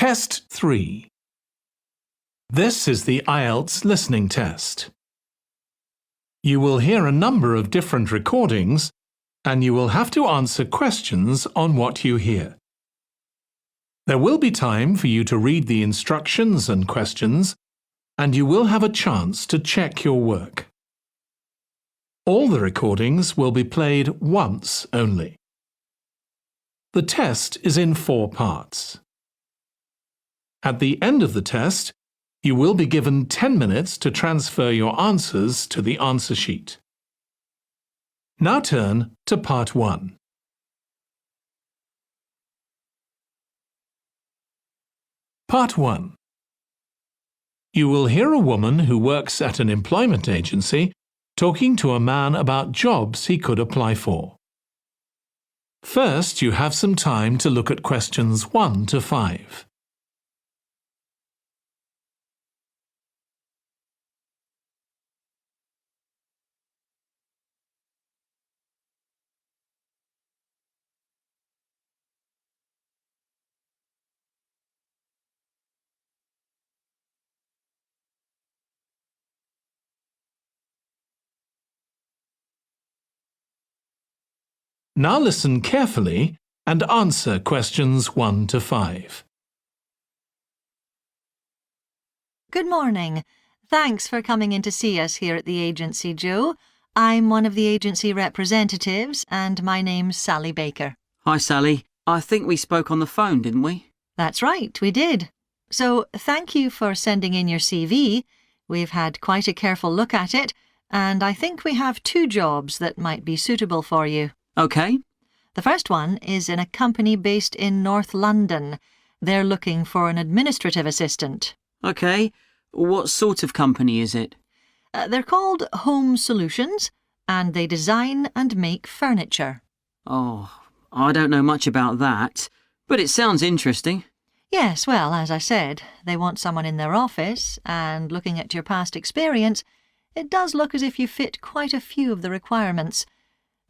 Test 3. This is the IELTS listening test. You will hear a number of different recordings and you will have to answer questions on what you hear. There will be time for you to read the instructions and questions, and you will have a chance to check your work. All the recordings will be played once only. The test is in 4 parts. At the end of the test, you will be given 10 minutes to transfer your answers to the answer sheet. Now turn to Part 1. Part 1. You will hear a woman who works at an employment agency talking to a man about jobs he could apply for. First, you have some time to look at questions 1 to 5. Now listen carefully and answer questions 1 to 5. Good morning. Thanks for coming in to see us here at the agency, Joe. I'm one of the agency representatives and my name's Sally Baker. Hi, Sally. I think we spoke on the phone, didn't we? That's right, we did. So thank you for sending in your CV. We've had quite a careful look at it, and I think we have 2 jobs that might be suitable for you. OK. The first one is in a company based in North London. They're looking for an administrative assistant. OK. What sort of company is it? They're called Home Solutions, and they design and make furniture. Oh, I don't know much about that, but it sounds interesting. Yes, well, as I said, they want someone in their office, and looking at your past experience, it does look as if you fit quite a few of the requirements.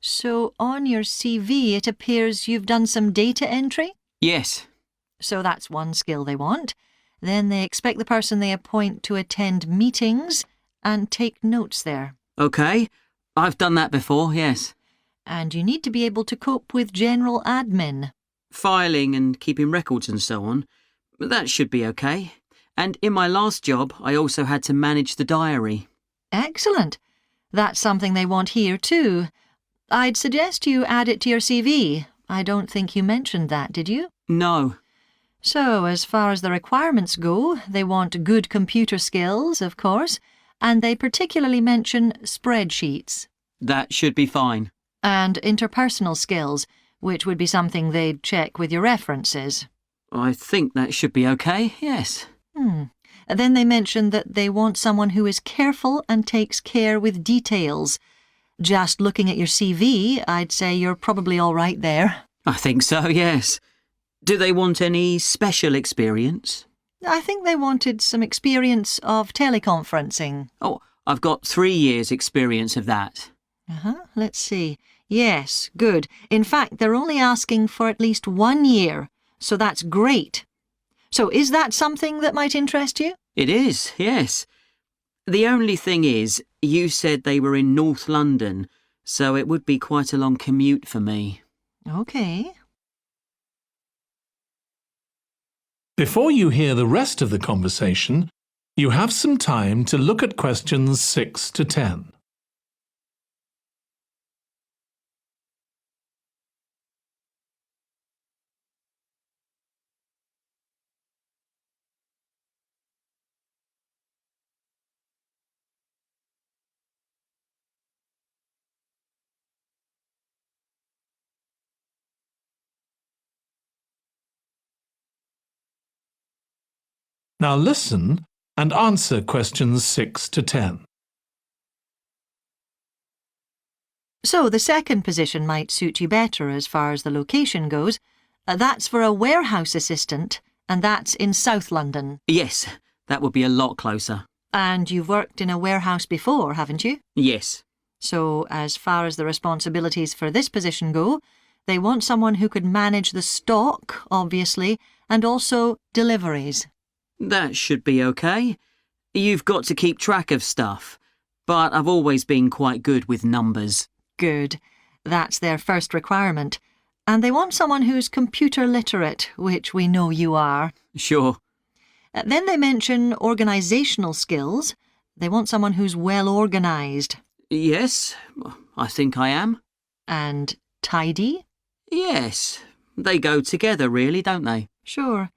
So on your CV it appears you've done some data entry? Yes. So that's one skill they want. Then they expect the person they appoint to attend meetings and take notes there. OK. I've done that before, yes. And you need to be able to cope with general admin. Filing and keeping records and so on. That should be OK. And in my last job, I also had to manage the diary. Excellent. That's something they want here too. I'd suggest you add it to your CV. I don't think you mentioned that, did you? No. So, as far as the requirements go, they want good computer skills, of course, and they particularly mention spreadsheets. That should be fine. And interpersonal skills, which would be something they'd check with your references. I think that should be OK, yes. Then they mention that they want someone who is careful and takes care with details. Just looking at your CV, I'd say you're probably all right there. I think so, yes. Do they want any special experience? I think they wanted some experience of teleconferencing. Oh, I've got 3 years' experience of that. Let's see. Yes, good. In fact, they're only asking for at least 1 year, so that's great. So is that something that might interest you? It is, yes. The only thing is, you said they were in North London, so it would be quite a long commute for me. OK. Before you hear the rest of the conversation, you have some time to look at questions 6 to 10. Now listen and answer questions 6 to 10. So the second position might suit you better as far as the location goes. That's for a warehouse assistant, and that's in South London. Yes, that would be a lot closer. And you've worked in a warehouse before, haven't you? Yes. So as far as the responsibilities for this position go, they want someone who could manage the stock, obviously, and also deliveries. That should be okay. You've got to keep track of stuff, but I've always been quite good with numbers. Good. That's their first requirement. And they want someone who's computer literate, which we know you are. Sure. Then they mention organisational skills. They want someone who's well organised. Yes, I think I am. And tidy? Yes, they go together really, don't they? Sure.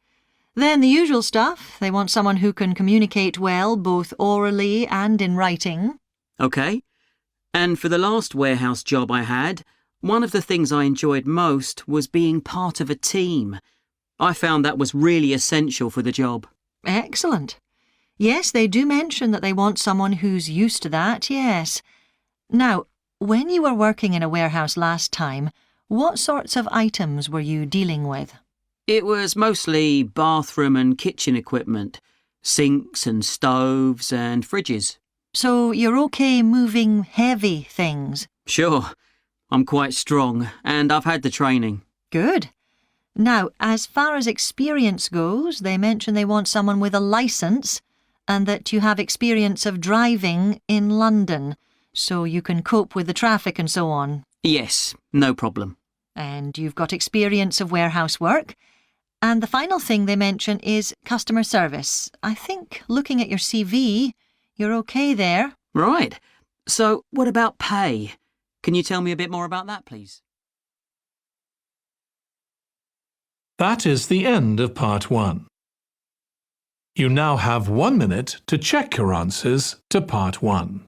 Then the usual stuff. They want someone who can communicate well, both orally and in writing. Okay. And for the last warehouse job I had, one of the things I enjoyed most was being part of a team. I found that was really essential for the job. Excellent. Yes, they do mention that they want someone who's used to that, yes. Now, when you were working in a warehouse last time, what sorts of items were you dealing with? It was mostly bathroom and kitchen equipment, sinks and stoves and fridges. So you're okay moving heavy things? Sure, I'm quite strong and I've had the training. Good. Now, as far as experience goes, they mention they want someone with a licence and that you have experience of driving in London, so you can cope with the traffic and so on. Yes, no problem. And you've got experience of warehouse work. And the final thing they mention is customer service. I think, looking at your CV, you're okay there. Right. So, what about pay? Can you tell me a bit more about that, please? That is the end of part 1. You now have 1 minute to check your answers to part 1.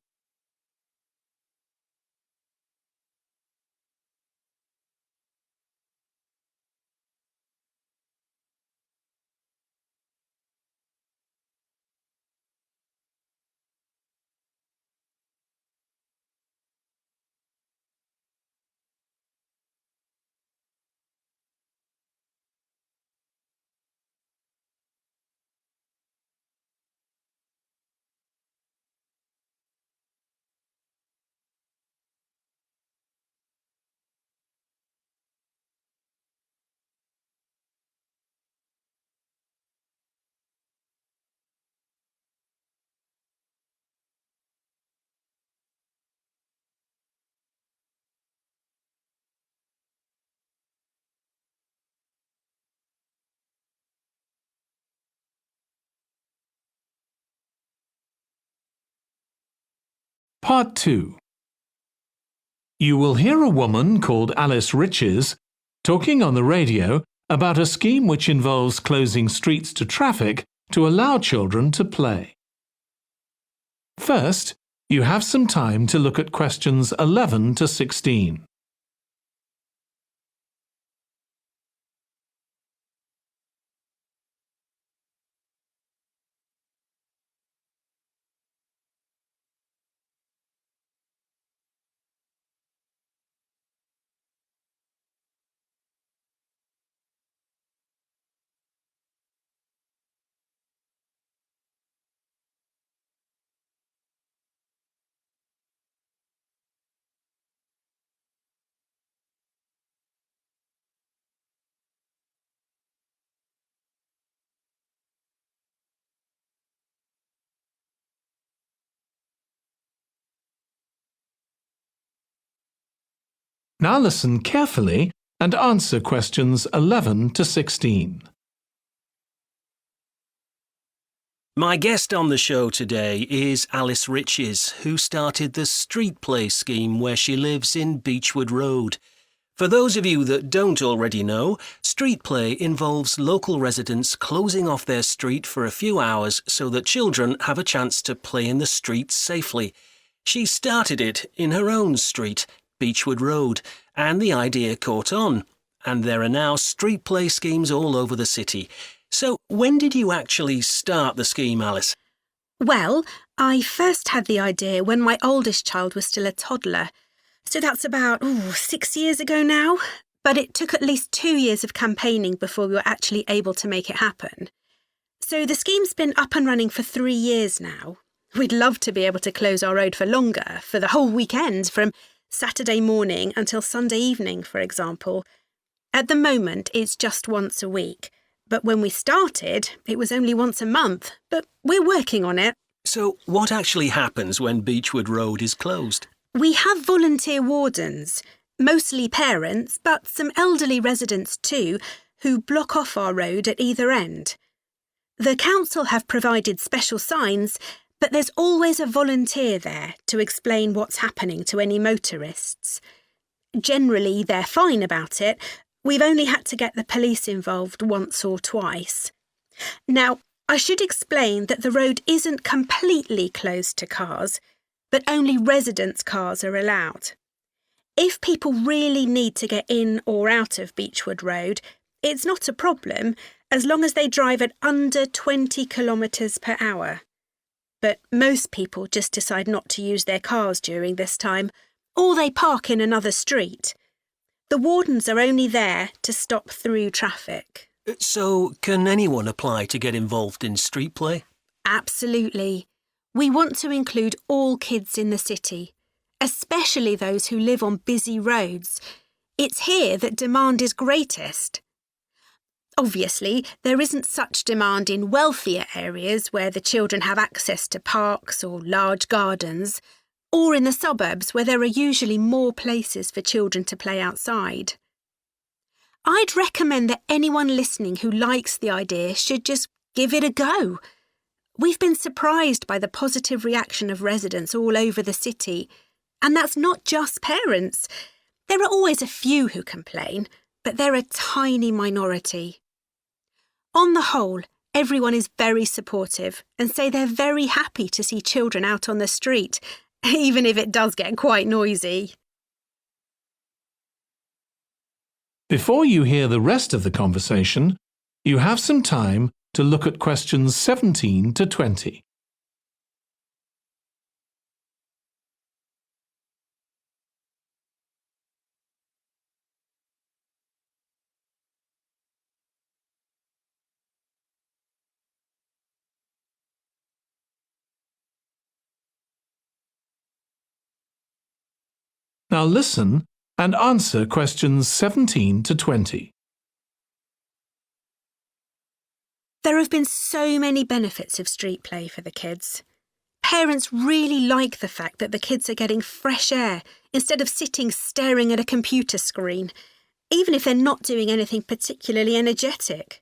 Part 2. You will hear a woman called Alice Riches talking on the radio about a scheme which involves closing streets to traffic to allow children to play. First, you have some time to look at questions 11 to 16. Now listen carefully and answer questions 11 to 16. My guest on the show today is Alice Riches, who started the Street Play scheme where she lives in Beechwood Road. For those of you that don't already know, Street Play involves local residents closing off their street for a few hours so that children have a chance to play in the streets safely. She started it in her own street, Beechwood Road, and the idea caught on. And there are now street play schemes all over the city. So when did you actually start the scheme, Alice? Well, I first had the idea when my oldest child was still a toddler. So that's about 6 years ago now. But it took at least 2 years of campaigning before we were actually able to make it happen. So the scheme's been up and running for 3 years now. We'd love to be able to close our road for longer, for the whole weekend, from Saturday morning until Sunday evening, for example. At the moment, it's just once a week. But when we started, it was only once a month, but we're working on it. So what actually happens when Beechwood Road is closed? We have volunteer wardens, mostly parents, but some elderly residents too, who block off our road at either end. The council have provided special signs, but there's always a volunteer there to explain what's happening to any motorists. Generally, they're fine about it. We've only had to get the police involved once or twice. Now, I should explain that the road isn't completely closed to cars, but only residents' cars are allowed. If people really need to get in or out of Beechwood Road, it's not a problem as long as they drive at under 20 kilometres per hour. But most people just decide not to use their cars during this time, or they park in another street. The wardens are only there to stop through traffic. So can anyone apply to get involved in street play? Absolutely. We want to include all kids in the city, especially those who live on busy roads. It's here that demand is greatest. Obviously, there isn't such demand in wealthier areas where the children have access to parks or large gardens, or in the suburbs where there are usually more places for children to play outside. I'd recommend that anyone listening who likes the idea should just give it a go. We've been surprised by the positive reaction of residents all over the city, and that's not just parents. There are always a few who complain, but they're a tiny minority. On the whole, everyone is very supportive and say they're very happy to see children out on the street, even if it does get quite noisy. Before you hear the rest of the conversation, you have some time to look at questions 17 to 20. Now listen and answer questions 17 to 20. There have been so many benefits of street play for the kids. Parents really like the fact that the kids are getting fresh air instead of sitting staring at a computer screen, even if they're not doing anything particularly energetic.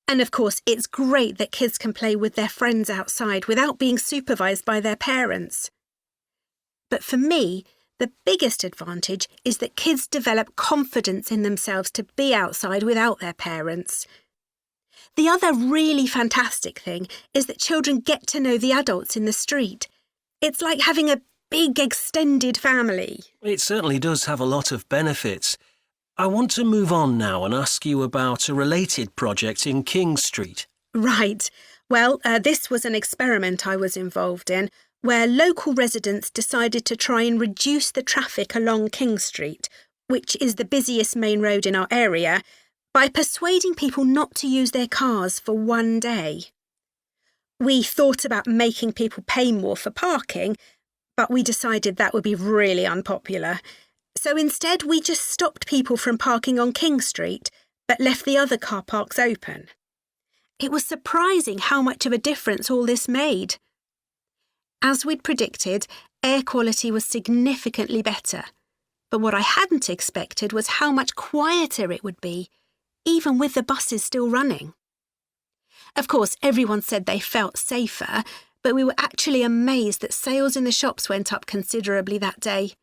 And of course, it's great that kids can play with their friends outside without being supervised by their parents. But for me, the biggest advantage is that kids develop confidence in themselves to be outside without their parents. The other really fantastic thing is that children get to know the adults in the street. It's like having a big extended family. It certainly does have a lot of benefits. I want to move on now and ask you about a related project in King Street. Right. Well, this was an experiment I was involved in, where local residents decided to try and reduce the traffic along King Street, which is the busiest main road in our area, by persuading people not to use their cars for one day. We thought about making people pay more for parking, but we decided that would be really unpopular. So instead, we just stopped people from parking on King Street, but left the other car parks open. It was surprising how much of a difference all this made. As we'd predicted, air quality was significantly better. But what I hadn't expected was how much quieter it would be, even with the buses still running. Of course, everyone said they felt safer, but we were actually amazed that sales in the shops went up considerably that day.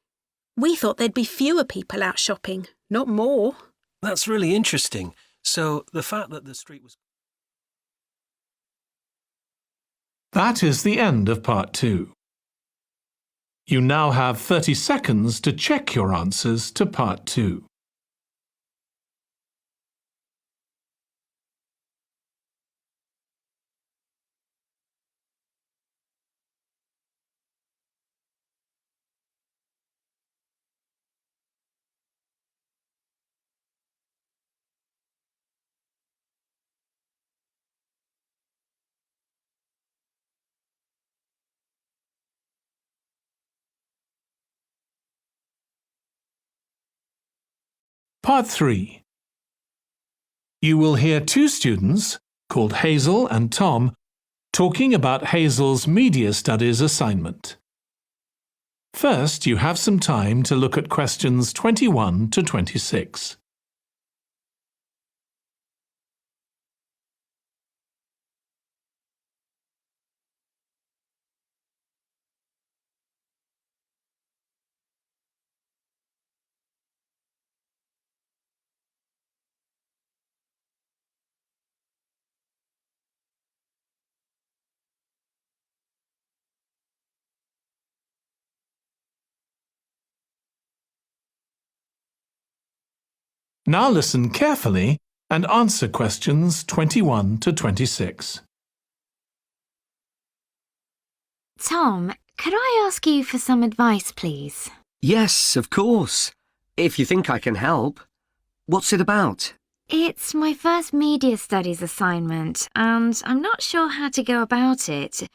We thought there'd be fewer people out shopping, not more. That's really interesting. So the fact that the street was... That is the end of part 2. You now have 30 seconds to check your answers to part 2. Part 3. you will hear two students, called Hazel and Tom, talking about Hazel's Media Studies assignment. First, you have some time to look at questions 21 to 26. Now listen carefully and answer questions 21 to 26. Tom, could I ask you for some advice, please? Yes, of course. If you think I can help. What's it about? It's my first media studies assignment, and I'm not sure how to go about it.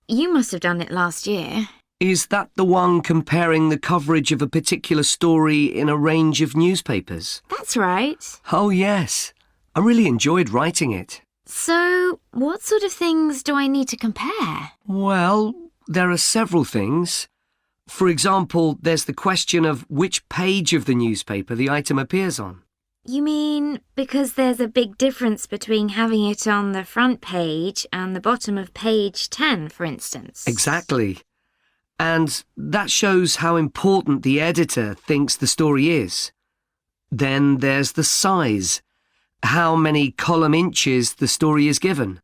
You must have done it last year. Is that the one comparing the coverage of a particular story in a range of newspapers? That's right. Oh, yes. I really enjoyed writing it. So, what sort of things do I need to compare? Well, there are several things. For example, there's the question of which page of the newspaper the item appears on. You mean because there's a big difference between having it on the front page and the bottom of page 10, for instance? Exactly. And that shows how important the editor thinks the story is. Then there's the size, how many column inches the story is given,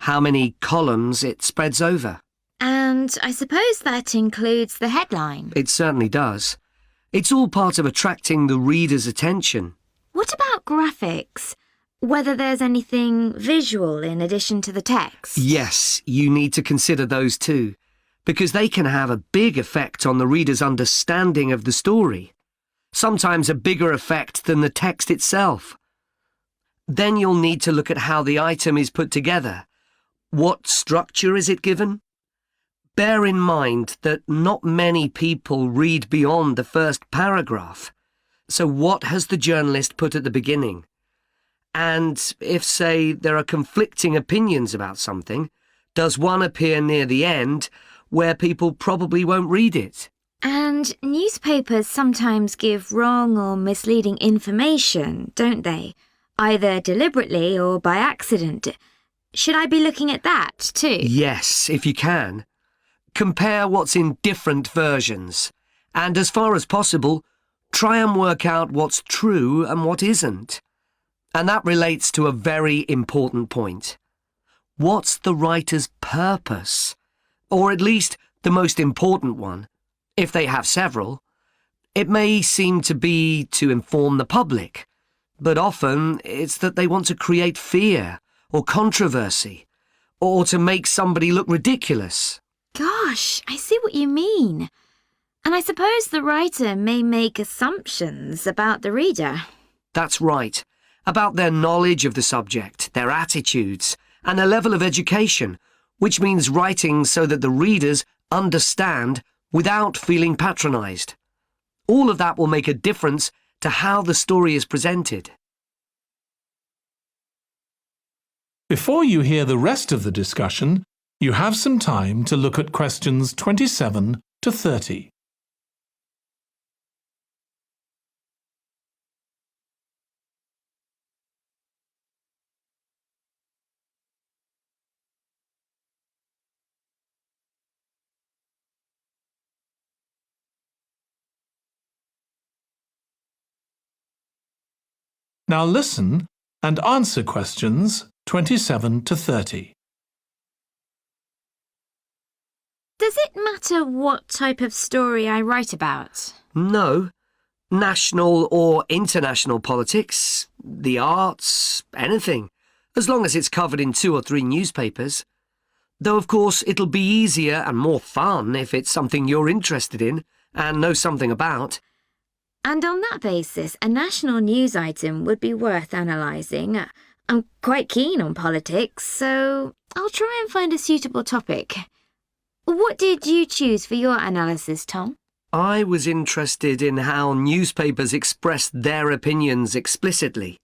how many columns it spreads over. And I suppose that includes the headline. It certainly does. It's all part of attracting the reader's attention. What about graphics? Whether there's anything visual in addition to the text? Yes, you need to consider those too, because they can have a big effect on the reader's understanding of the story, sometimes a bigger effect than the text itself. Then you'll need to look at how the item is put together. What structure is it given? Bear in mind that not many people read beyond the first paragraph. So what has the journalist put at the beginning? And if, say, there are conflicting opinions about something, does one appear near the end where people probably won't read it? And newspapers sometimes give wrong or misleading information, don't they? Either deliberately or by accident. Should I be looking at that too? Yes, if you can. Compare what's in different versions. And as far as possible, try and work out what's true and what isn't. And that relates to a very important point. What's the writer's purpose? Or at least the most important one, if they have several. It may seem to be to inform the public, but often it's that they want to create fear or controversy, or to make somebody look ridiculous. Gosh, I see what you mean. And I suppose the writer may make assumptions about the reader. That's right, about their knowledge of the subject, their attitudes, and their level of education, which means writing so that the readers understand without feeling patronised. All of that will make a difference to how the story is presented. Before you hear the rest of the discussion, you have some time to look at questions 27 to 30. Now listen and answer questions 27 to 30. Does it matter what type of story I write about? No. National or international politics, the arts, anything, as long as it's covered in 2 or 3 newspapers. Though, of course, it'll be easier and more fun if it's something you're interested in and know something about. And on that basis, a national news item would be worth analysing. I'm quite keen on politics, so I'll try and find a suitable topic. What did you choose for your analysis, Tom? I was interested in how newspapers express their opinions explicitly.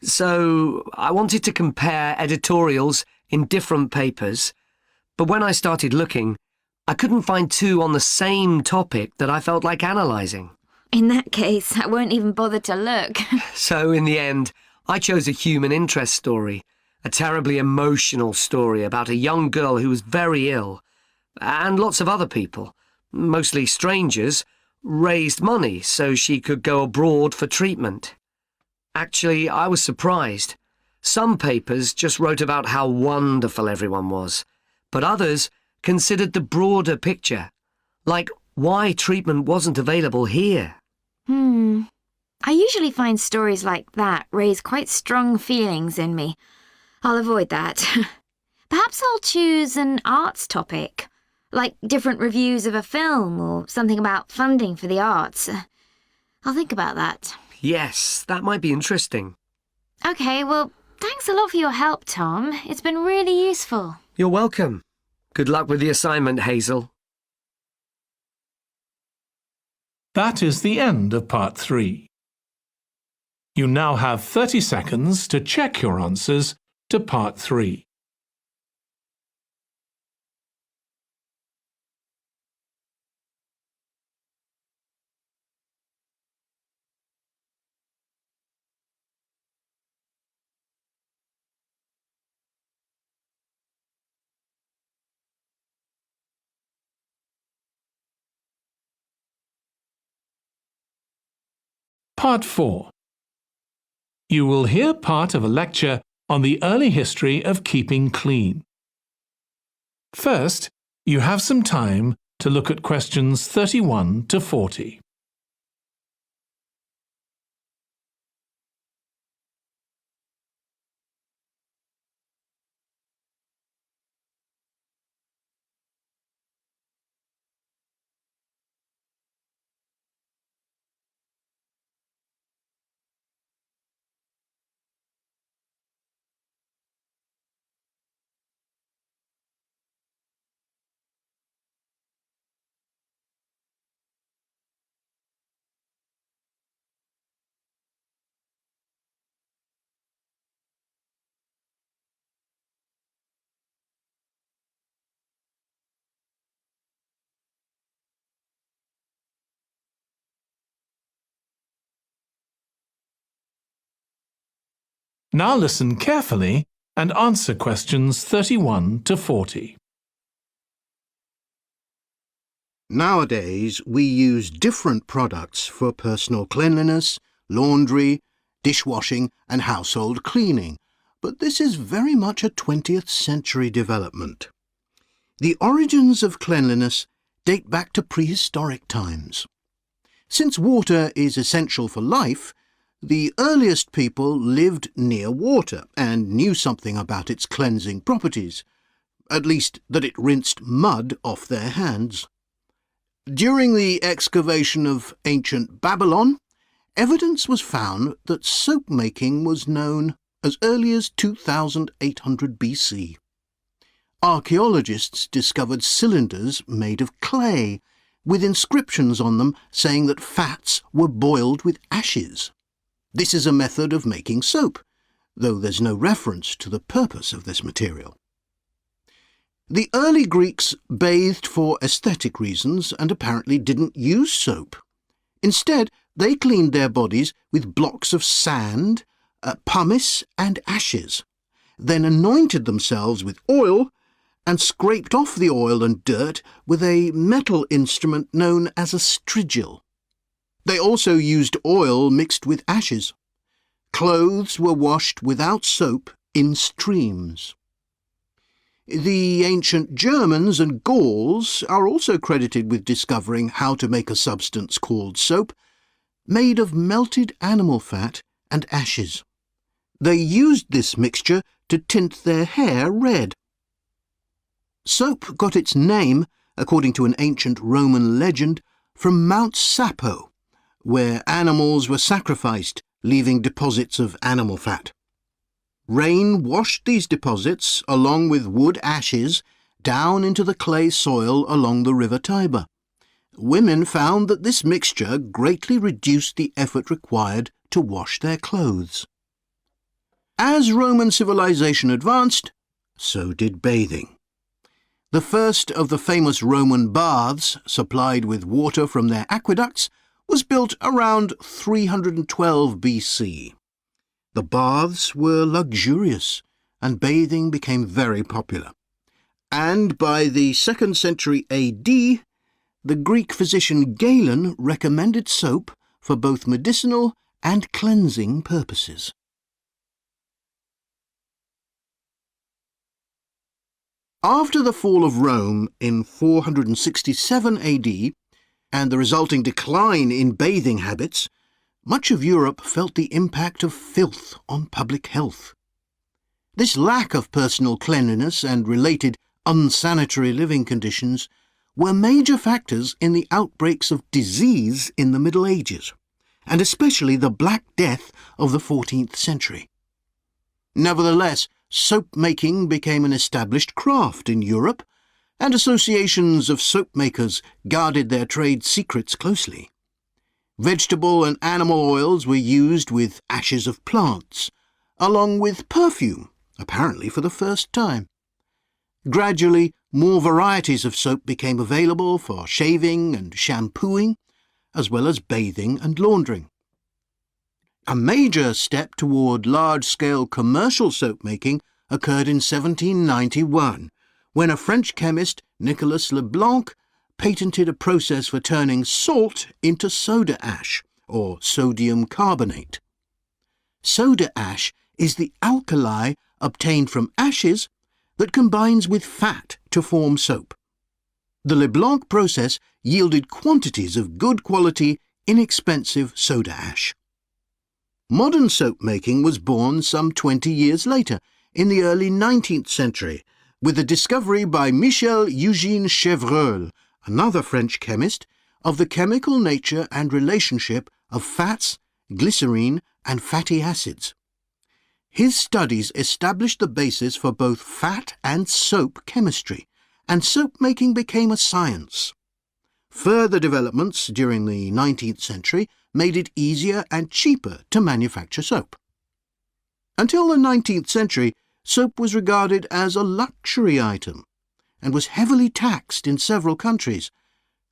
So I wanted to compare editorials in different papers, but when I started looking, I couldn't find two on the same topic that I felt like analysing. In that case, I won't even bother to look. So in the end, I chose a human interest story, a terribly emotional story about a young girl who was very ill, and lots of other people, mostly strangers, raised money so she could go abroad for treatment. Actually, I was surprised. Some papers just wrote about how wonderful everyone was, but others considered the broader picture, like why treatment wasn't available here. I usually find stories like that raise quite strong feelings in me. I'll avoid that. Perhaps I'll choose an arts topic, like different reviews of a film or something about funding for the arts. I'll think about that. Yes, that might be interesting. Okay, well, thanks a lot for your help, Tom. It's been really useful. You're welcome. Good luck with the assignment, Hazel. That is the end of part 3. You now have 30 seconds to check your answers to part 3. Part 4. You will hear part of a lecture on the early history of keeping clean. First, you have some time to look at questions 31 to 40. Now listen carefully and answer questions 31 to 40. Nowadays, we use different products for personal cleanliness, laundry, dishwashing and household cleaning, but this is very much a 20th century development. The origins of cleanliness date back to prehistoric times. Since water is essential for life, the earliest people lived near water and knew something about its cleansing properties, at least that it rinsed mud off their hands. During the excavation of ancient Babylon, evidence was found that soap making was known as early as 2800 BC. Archaeologists discovered cylinders made of clay, with inscriptions on them saying that fats were boiled with ashes. This is a method of making soap, though there's no reference to the purpose of this material. The early Greeks bathed for aesthetic reasons and apparently didn't use soap. Instead, they cleaned their bodies with blocks of sand, pumice and ashes, then anointed themselves with oil and scraped off the oil and dirt with a metal instrument known as a strigil. They also used oil mixed with ashes. Clothes were washed without soap in streams. The ancient Germans and Gauls are also credited with discovering how to make a substance called soap, made of melted animal fat and ashes. They used this mixture to tint their hair red. Soap got its name, according to an ancient Roman legend, from Mount Sapo, where animals were sacrificed, leaving deposits of animal fat. Rain washed these deposits, along with wood ashes, down into the clay soil along the river Tiber. Women found that this mixture greatly reduced the effort required to wash their clothes. As Roman civilization advanced, so did bathing. The first of the famous Roman baths, supplied with water from their aqueducts, was built around 312 BC. The baths were luxurious, and bathing became very popular. And by the 2nd century AD, the Greek physician Galen recommended soap for both medicinal and cleansing purposes. After the fall of Rome in 467 AD and the resulting decline in bathing habits, much of Europe felt the impact of filth on public health. This lack of personal cleanliness and related unsanitary living conditions were major factors in the outbreaks of disease in the Middle Ages, and especially the Black Death of the 14th century. Nevertheless, soap-making became an established craft in Europe, and associations of soap-makers guarded their trade secrets closely. Vegetable and animal oils were used with ashes of plants, along with perfume, apparently for the first time. Gradually, more varieties of soap became available for shaving and shampooing, as well as bathing and laundering. A major step toward large-scale commercial soap-making occurred in 1791, when a French chemist, Nicolas Leblanc, patented a process for turning salt into soda ash, or sodium carbonate. Soda ash is the alkali obtained from ashes that combines with fat to form soap. The Leblanc process yielded quantities of good quality, inexpensive soda ash. Modern soap making was born some 20 years later, in the early 19th century, with the discovery by Michel Eugène Chevreul, another French chemist, of the chemical nature and relationship of fats, glycerine, and fatty acids. His studies established the basis for both fat and soap chemistry, and soap making became a science. Further developments during the 19th century made it easier and cheaper to manufacture soap. Until the 19th century, soap was regarded as a luxury item and was heavily taxed in several countries.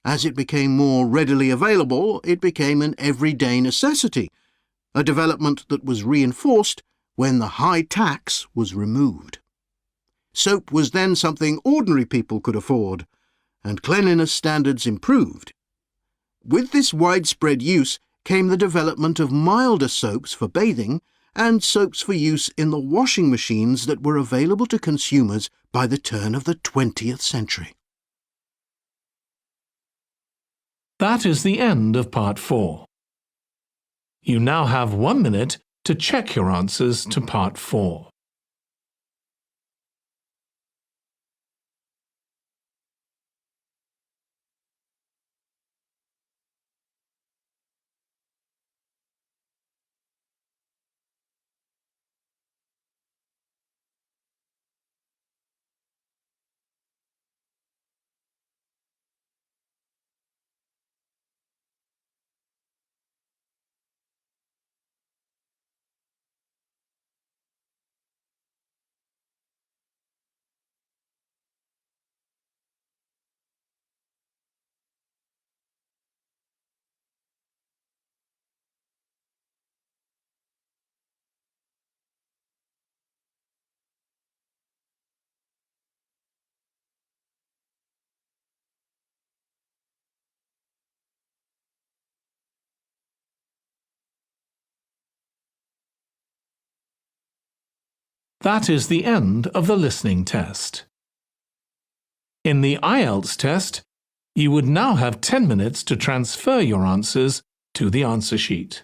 As it became more readily available, it became an everyday necessity, a development that was reinforced when the high tax was removed. Soap was then something ordinary people could afford, and cleanliness standards improved. With this widespread use came the development of milder soaps for bathing and soaps for use in the washing machines that were available to consumers by the turn of the 20th century. That is the end of Part 4. You now have 1 minute to check your answers to Part 4. That is the end of the listening test. In the IELTS test, you would now have 10 minutes to transfer your answers to the answer sheet.